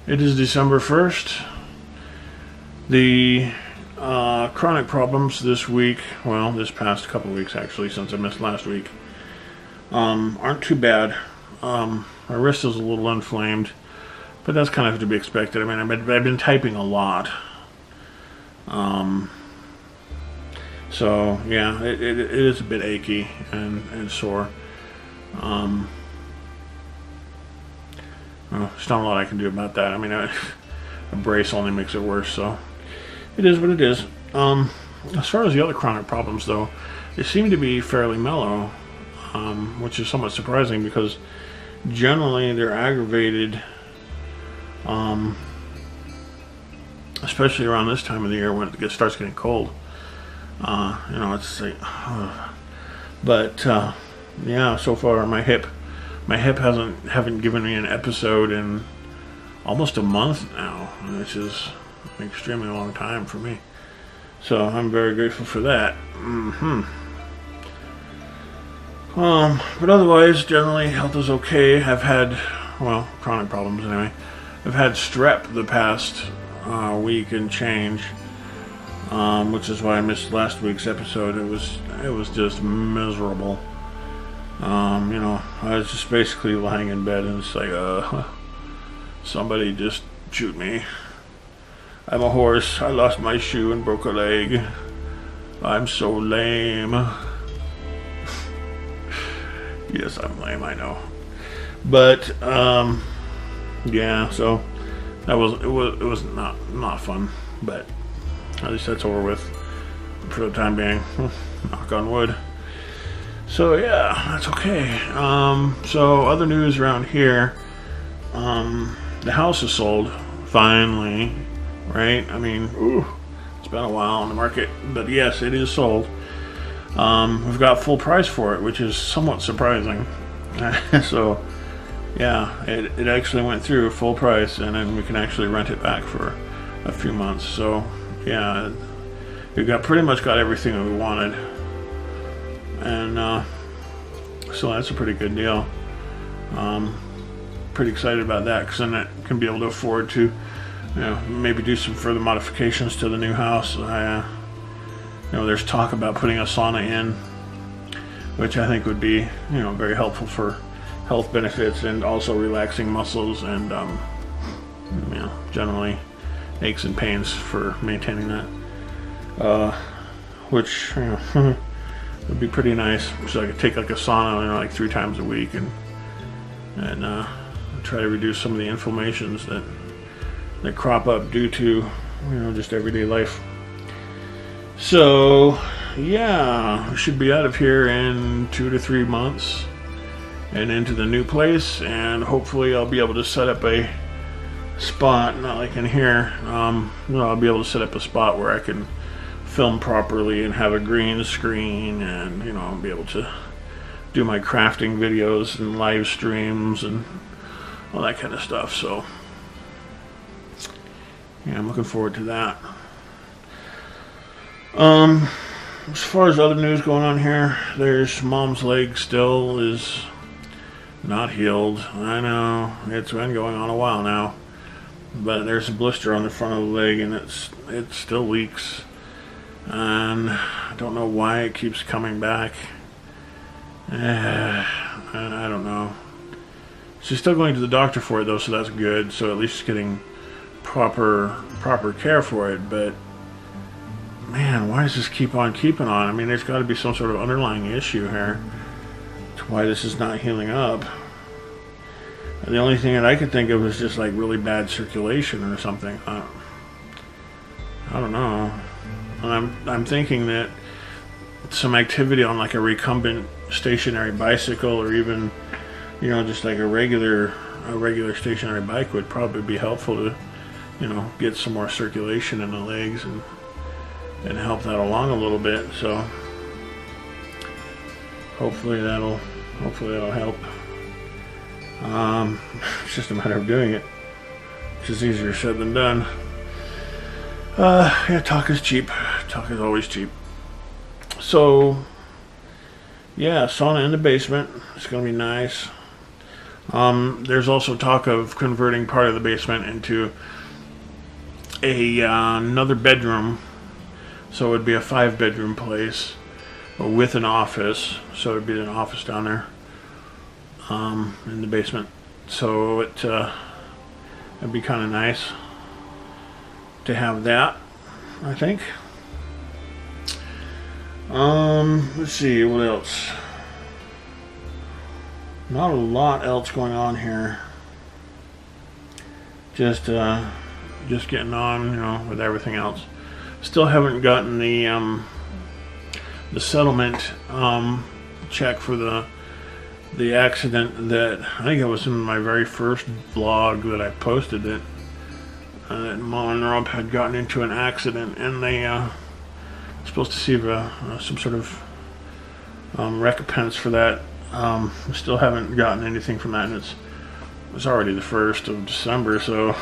It is December 1st. The chronic problems this week, well, this past couple of weeks actually, since I missed last week, aren't too bad. My wrist is a little inflamed, but that's kind of to be expected. I mean, I've been typing a lot. So, yeah, it is a bit achy and sore. Well, there's not a lot I can do about that. I mean, a brace only makes it worse, so it is what it is. As far as the other chronic problems, though, they seem to be fairly mellow, which is somewhat surprising because generally they're aggravated, especially around this time of the year when it starts getting cold. It's like, but yeah, so far my hip haven't given me an episode in almost a month now, which is an extremely long time for me. So I'm very grateful for that. But otherwise, generally, health is okay. I've had, chronic problems anyway. I've had strep the past week and change, which is why I missed last week's episode. It was just miserable. I was just basically lying in bed and it's like, somebody just shoot me. I'm a horse. I lost my shoe and broke a leg. I'm so lame. Yes, I'm lame, I know. But, yeah, so it was not fun, but at least that's over with for the time being. Knock on wood. So yeah, that's okay. So other news around here, the house is sold, finally, right? I mean, it's been a while on the market, but yes, it is sold. We've got full price for it, which is somewhat surprising. So yeah, it actually went through full price, and then we can actually rent it back for a few months. So yeah, we pretty much got everything that we wanted. And so that's a pretty good deal. Pretty excited about that because then I can be able to afford to, maybe do some further modifications to the new house. There's talk about putting a sauna in, which I think would be, very helpful for health benefits and also relaxing muscles and, generally aches and pains for maintaining that. Which, it'd be pretty nice. So I could take like a sauna, like 3 times a week, and try to reduce some of the inflammations that crop up due to just everyday life. So yeah, we should be out of here in 2 to 3 months and into the new place, and hopefully I'll be able to set up a spot, not like in here. I'll be able to set up a spot where I can film properly and have a green screen, and I'll be able to do my crafting videos and live streams and all that kind of stuff. So yeah, I'm looking forward to that. As far as other news going on here, there's mom's leg still is not healed. I know it's been going on a while now, but there's a blister on the front of the leg and it still leaks. And I don't know why it keeps coming back. I don't know. She's still going to the doctor for it though, so that's good. So at least she's getting proper care for it. But man, why does this keep on keeping on? I mean, there's got to be some sort of underlying issue here to why this is not healing up. And the only thing that I could think of is just like really bad circulation or something. I don't know. And I'm thinking that some activity on like a recumbent stationary bicycle, or even just like a regular stationary bike, would probably be helpful to get some more circulation in the legs and help that along a little bit. So hopefully that'll help. It's just a matter of doing it, which is easier said than done. Yeah, talk is cheap. Talk is always cheap. So, yeah, sauna in the basement. It's going to be nice. There's also talk of converting part of the basement into another bedroom, so it would be a 5-bedroom place with an office. So it would be an office down there in the basement. So it'd be kind of nice to have that, I think. Let's see, what else? Not a lot else going on here. Just getting on, with everything else. Still haven't gotten the settlement check for the accident that I think it was in my very first vlog that I posted that Mom and Rob had gotten into an accident, and they were supposed to receive some sort of recompense for that. Still haven't gotten anything from that, and it's already the 1st of December, so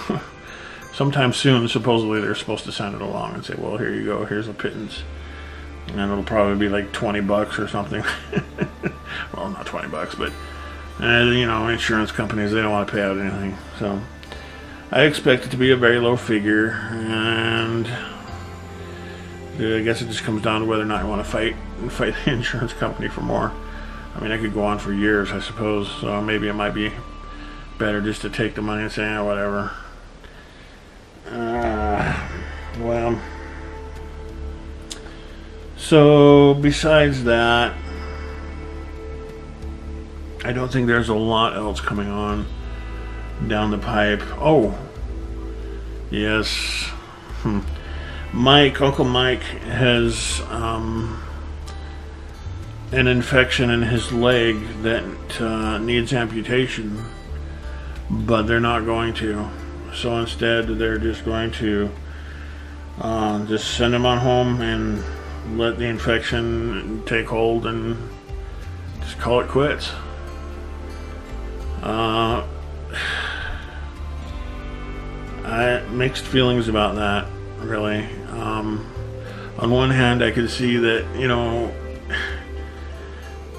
sometime soon supposedly they're supposed to send it along and say, well, here you go, here's a pittance, and it'll probably be like $20 or something. Well, not $20, but insurance companies, they don't want to pay out anything, so I expect it to be a very low figure, and I guess it just comes down to whether or not I want to fight the insurance company for more. I mean, I could go on for years, I suppose, so maybe it might be better just to take the money and say, whatever. Well, so besides that, I don't think there's a lot else coming on down the pipe. Oh, yes. Uncle Mike has an infection in his leg that needs amputation, but they're not going to. So instead, they're just going to just send him on home and let the infection take hold and just call it quits. I mixed feelings about that, really. On one hand, I could see that,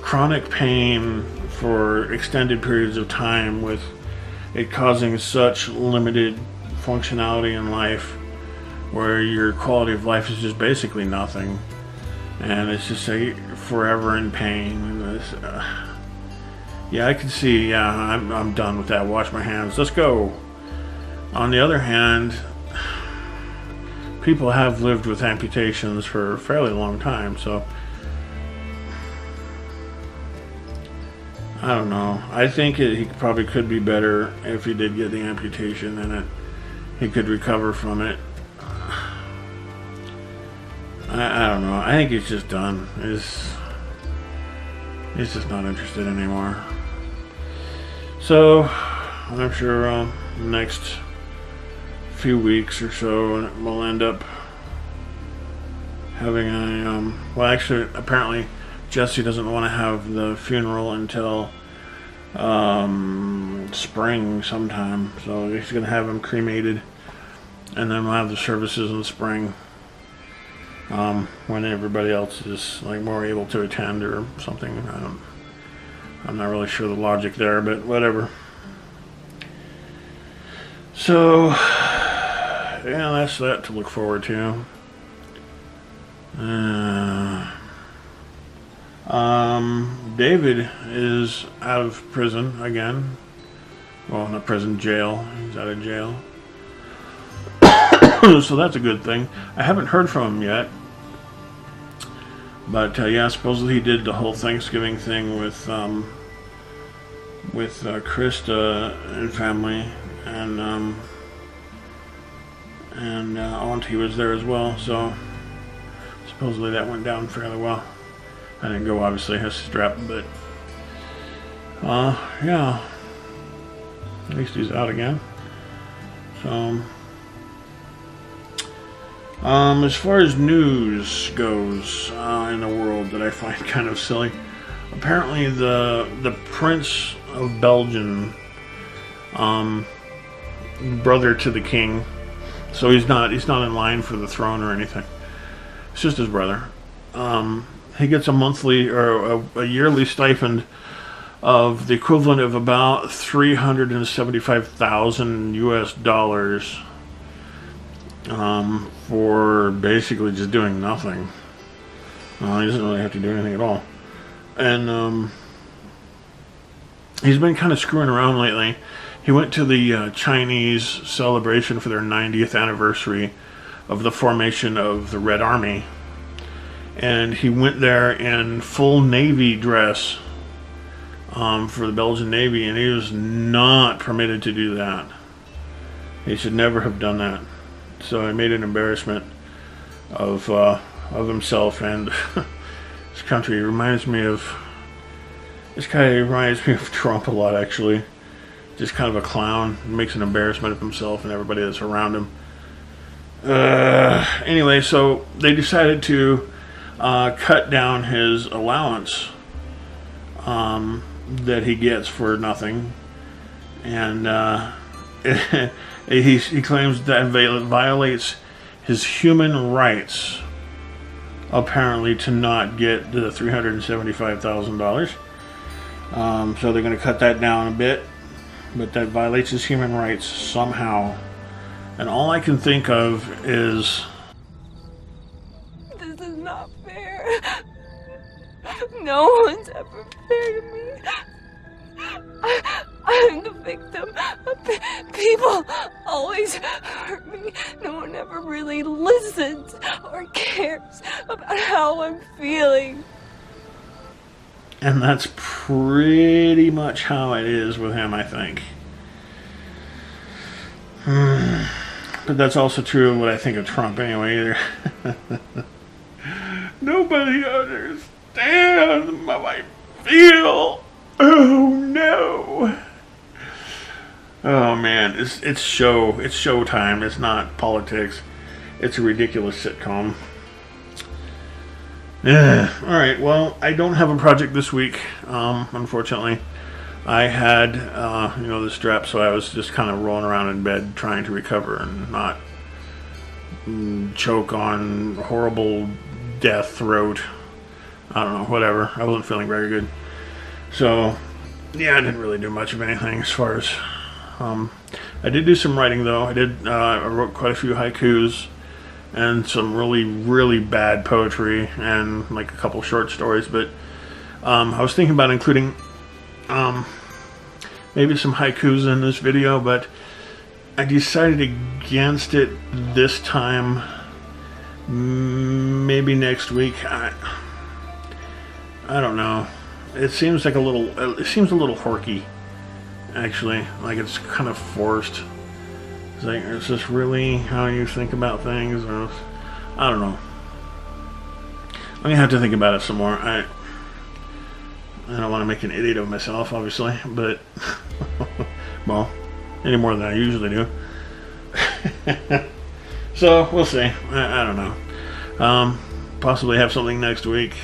chronic pain for extended periods of time with it causing such limited functionality in life where your quality of life is just basically nothing, and it's just forever in pain. Yeah, I can see, I'm done with that. Wash my hands, let's go. On the other hand, people have lived with amputations for a fairly long time, so I don't know. I think he probably could be better if he did get the amputation, and he could recover from it. I don't know. I think he's just done. He's just not interested anymore. So I'm sure the next few weeks or so we'll end up having a well, actually, apparently Jesse doesn't want to have the funeral until spring sometime, so he's going to have him cremated, and then we'll have the services in the spring when everybody else is more able to attend or something. I'm not really sure the logic there, but whatever. So yeah, that's that to look forward to. David is out of prison again. Well, not prison, jail. He's out of jail. So that's a good thing. I haven't heard from him yet. But yeah, supposedly he did the whole Thanksgiving thing with Krista and family, and Auntie was there as well. So supposedly that went down fairly well. I didn't go, obviously, has strep, but yeah, at least he's out again. So as far as news goes in the world that I find kind of silly, apparently the Prince of Belgium, brother to the king, so he's not in line for the throne or anything. It's just his brother. He gets a monthly or a yearly stipend of the equivalent of about $375,000 US for basically just doing nothing. He doesn't really have to do anything at all. And he's been kind of screwing around lately. He went to the Chinese celebration for their 90th anniversary of the formation of the Red Army. And he went there in full Navy dress for the Belgian Navy, and he was not permitted to do that. He should never have done that. So he made an embarrassment of himself and this country. This guy reminds me of Trump a lot, actually. Just kind of a clown. Makes an embarrassment of himself and everybody that's around him. Anyway, so they decided to cut down his allowance that he gets for nothing. And he claims that violates his human rights, apparently, to not get the $375,000. So they're going to cut that down a bit, but that violates his human rights somehow. And all I can think of is, this is not fair. No one's ever fair to me. I'm the victim. People always hurt me. No one ever really listens or cares about how I'm feeling. and that's pretty much how it is with him, I think. But that's also true of what I think of Trump anyway, either. Nobody understands how I feel. Oh no. Oh man, it's showtime. It's not politics. It's a ridiculous sitcom. Yeah. All right. Well, I don't have a project this week. Unfortunately, I had the strep, so I was just kind of rolling around in bed trying to recover and not choke on horrible death throat. I don't know. Whatever. I wasn't feeling very good. So, yeah, I didn't really do much of anything as far as. I did do some writing though. I wrote quite a few haikus and some really, really bad poetry and like a couple short stories. But I was thinking about including maybe some haikus in this video, but I decided against it this time. Maybe next week. I don't know. It seems like a little horky. Actually, like it's kind of forced. It's like, is this really how you think about things? Or, I don't know. I'm gonna have to think about it some more. I don't want to make an idiot of myself, obviously, but well, any more than I usually do. So we'll see. I don't know. Possibly have something next week.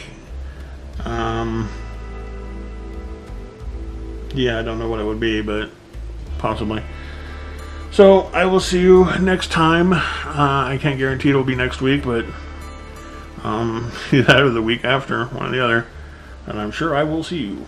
Yeah, I don't know what it would be, but possibly. So, I will see you next time. I can't guarantee it'll be next week, but either that or the week after, one or the other. And I'm sure I will see you.